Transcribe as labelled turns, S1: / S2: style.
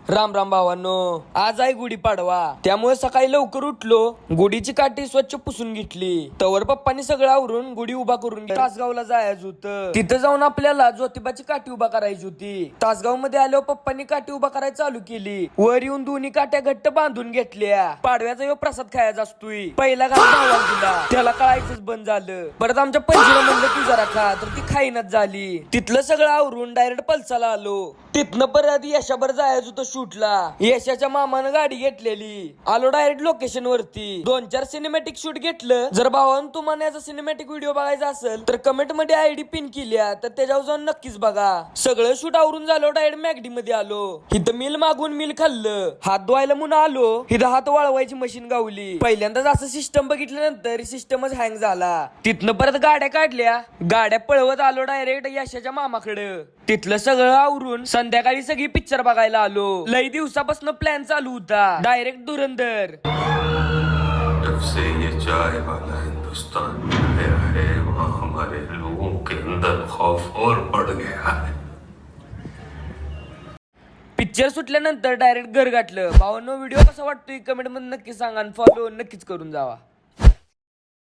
S1: राम राम भावांनो, आज आहे गुढीपाडवा. त्यामुळे सकाळी लवकर उठलो, गुढीची काठी स्वच्छ पुसून घेतली. तवर पप्पांनी सगळं आवरून गुढी उभा करून तासगावला जायचं होतं. तिथं जाऊन आपल्याला ज्योतिबाची काठी उभा करायची होती. तासगाव मध्ये आल्यावर पप्पांनी काठी उभा करायला चालू केली. वर येऊन दोन्ही काट्या घट्ट बांधून घेतल्या. पाडव्याचा यो प्रसाद खायचा असतोय. पहिला घास भावाला दिला, त्याला कळायचंच बंद झालं. परत आमच्या पंजीला म्हणलं तू जरा खा, तर ती खाईनाच झाली. तिथलं सगळं आवरून डायरेक्ट पल्साला आलो. तिथनं परत यशावर जायचं होतं शूटला. यशाच्या मामानं गाडी घेतलेली. आलो डायरेक्ट लोकेशन वरती. 2-4 सिनेमॅटिक शूट घेतलं. जर भावानं तुम्हाला याचा सिनेमॅटिक व्हिडिओ बघायचा असेल तर कमेंट मध्ये आयडी पिन केल्या, तर त्याच्यावर जाऊन नक्कीच बघा. सगळं शूट आवरून झालो, डायरेक्ट मॅगडी मध्ये आलो. इथं मिल मागून मिल खाल्लं. हात धुवायला म्हणून आलो, इथं हात वाळवायची मशीन गावली. पहिल्यांदाच असं सिस्टम बघितल्यानंतर सिस्टमच हँग झाला. तिथनं परत गाड्या काढल्या. गाड्या पळवत आलो डायरेक्ट यशाच्या मामाकडे. तिथलं सगळं आवरून संध्याकाळी सगळी पिक्चर बघायला आलो. लई दिवसापासून प्लॅन चालू होता, डायरेक्ट धुरंधर.
S2: जब से ये चाय वाला हिंदुस्तान आया है, वहाँ हमारे लोगों के अंदर खौफ और बढ़ गया है.
S1: पिक्चर सुटल्यानंतर डायरेक्ट घर गाठलं. भावांनो, व्हिडिओ कसा वाटतोय कमेंट मध्ये नक्की सांगा आणि फॉलो नक्कीच करून जावा.